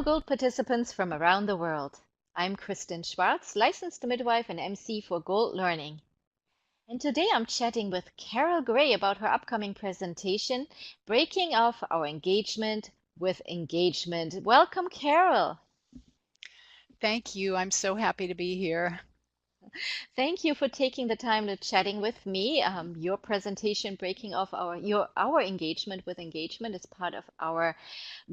Gold participants from around the world. I'm Kristen Schwartz, licensed midwife and MC for Gold Learning. And today I'm chatting with Carol Gray about her upcoming presentation, Breaking Off Our Engagement with Engagement. Welcome, Carol. Thank you. I'm so happy to be here. Thank you for taking the time to chatting with me. Your presentation, Breaking Off Our Engagement with Engagement, is part of our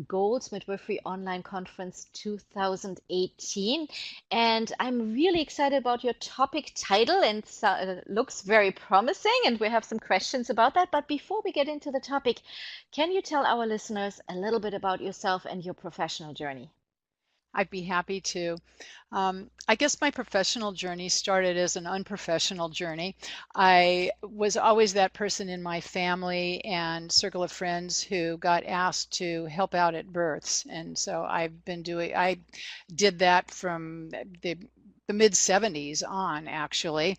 Gold Midwifery Online Conference 2018. And I'm really excited about your topic title, and it looks very promising, and we have some questions about that. But before we get into the topic, can you tell our listeners a little bit about yourself and your professional journey? I'd be happy to. I guess my professional journey started as an unprofessional journey. I was always that person in my family and circle of friends who got asked to help out at births. And so I did that from the mid 70s on, actually.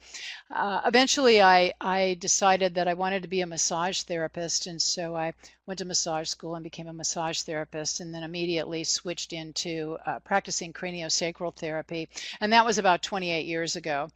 Eventually, I decided that I wanted to be a massage therapist, and so I went to massage school and became a massage therapist, and then immediately switched into practicing craniosacral therapy, and that was about 28 years ago.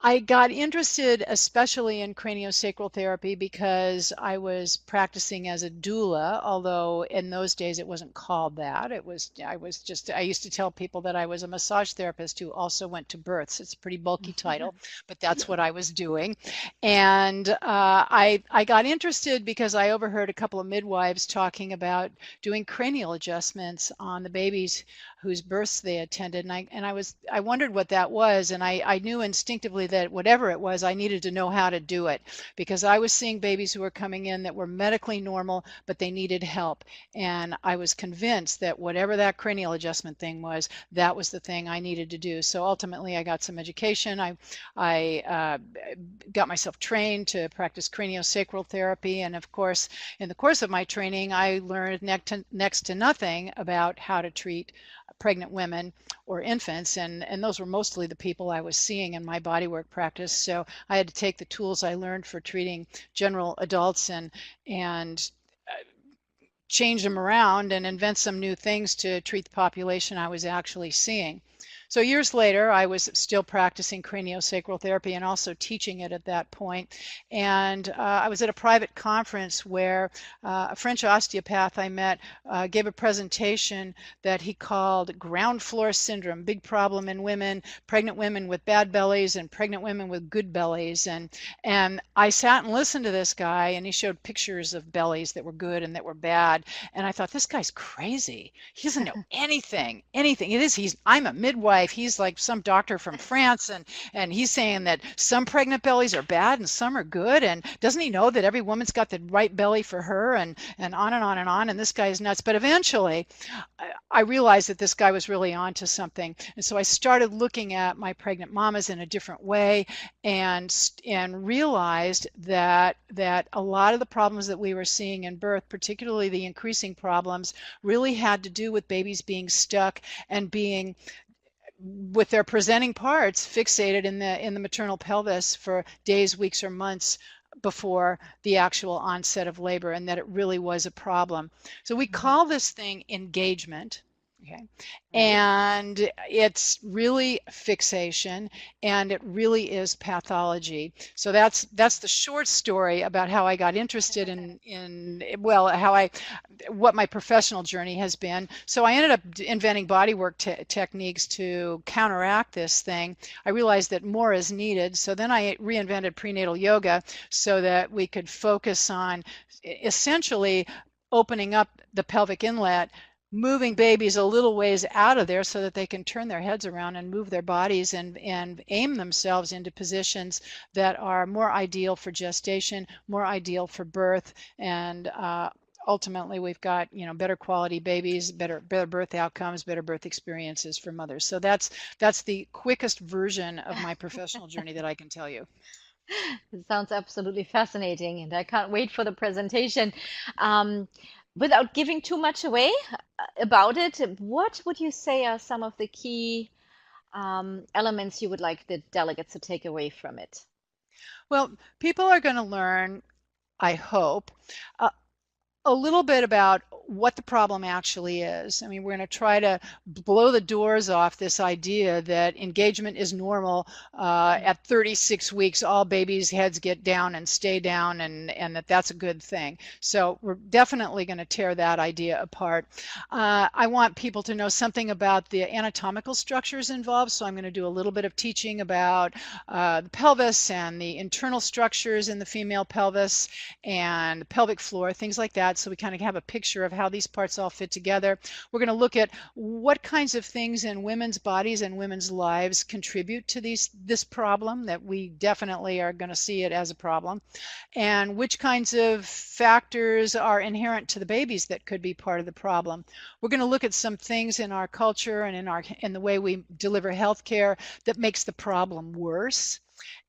I got interested especially in craniosacral therapy because I was practicing as a doula, although in those days it wasn't called that. I used to tell people that I was a massage therapist who also went to births. It's a pretty bulky title, but that's what I was doing. And I got interested because I overheard a couple of midwives talking about doing cranial adjustments on the babies whose births they attended, and I wondered what that was, and I knew instinctively that whatever it was, I needed to know how to do it, because I was seeing babies who were coming in that were medically normal, but they needed help, and I was convinced that whatever that cranial adjustment thing was, that was the thing I needed to do. So ultimately, I got some education. I got myself trained to practice craniosacral therapy, and of course, in the course of my training, I learned next to nothing about how to treat pregnant women or infants, and those were mostly the people I was seeing in my bodywork practice. So I had to take the tools I learned for treating general adults and change them around and invent some new things to treat the population I was actually seeing. So years later, I was still practicing craniosacral therapy and also teaching it at that point. And I was at a private conference where a French osteopath I met gave a presentation that he called ground floor syndrome, big problem in women, pregnant women with bad bellies and pregnant women with good bellies. And I sat and listened to this guy, and he showed pictures of bellies that were good and that were bad. And I thought, this guy's crazy. He doesn't know anything. I'm a midwife. He's like some doctor from France, and he's saying that some pregnant bellies are bad and some are good. And doesn't he know that every woman's got the right belly for her, and on and on and on. And this guy is nuts. But eventually, I realized that this guy was really onto something. And so I started looking at my pregnant mamas in a different way, and realized that a lot of the problems that we were seeing in birth, particularly the increasing problems, really had to do with babies being stuck and being with their presenting parts fixated in the maternal pelvis for days, weeks, or months before the actual onset of labor, and that it really was a problem. So we call this thing engagement. Okay. Right? And it's really fixation, and it really is pathology. So that's the short story about how I got interested in well, what my professional journey has been. So I ended up inventing bodywork techniques to counteract this thing. I realized that more is needed. So then I reinvented prenatal yoga so that we could focus on essentially opening up the pelvic inlet, moving babies a little ways out of there so that they can turn their heads around and move their bodies and aim themselves into positions that are more ideal for gestation, more ideal for birth, and ultimately we've got better quality babies, better birth outcomes, better birth experiences for mothers. So that's the quickest version of my professional journey that I can tell you. It sounds absolutely fascinating, and I can't wait for the presentation. Um, Without giving too much away about it, what would you say are some of the key elements you would like the delegates to take away from it? Well, people are going to learn, I hope, a little bit about what the problem actually is. I mean, we're going to try to blow the doors off this idea that engagement is normal. Mhm. At 36 weeks, all babies' heads get down and stay down, and that's a good thing. So we're definitely going to tear that idea apart. I want people to know something about the anatomical structures involved, so I'm going to do a little bit of teaching about the pelvis and the internal structures in the female pelvis and the pelvic floor, things like that, so we kind of have a picture of how these parts all fit together. We're going to look at what kinds of things in women's bodies and women's lives contribute to this problem, that we definitely are going to see it as a problem, and which kinds of factors are inherent to the babies that could be part of the problem. We're going to look at some things in our culture and in the way we deliver health care that makes the problem worse.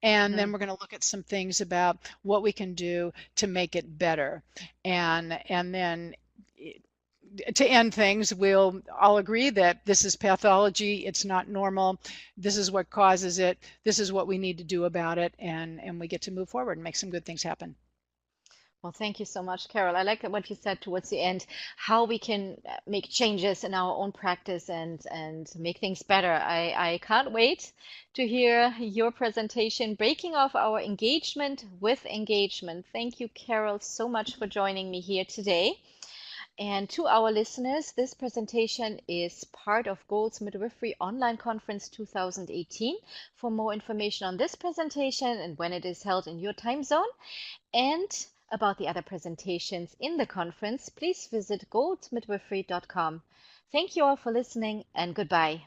And then Mhm. we're going to look at some things about what we can do to make it better. And then to end things, we'll all agree that this is pathology, it's not normal, this is what causes it, this is what we need to do about it, and we get to move forward and make some good things happen. Well, thank you so much, Carol. I like what you said towards the end, how we can make changes in our own practice and make things better. I can't wait to hear your presentation, breaking off our engagement with engagement. Thank you, Carol, so much for joining me here today. And to our listeners, this presentation is part of Gold's Midwifery Online Conference 2018. For more information on this presentation and when it is held in your time zone, and about the other presentations in the conference, please visit goldmidwifery.com. Thank you all for listening, and goodbye.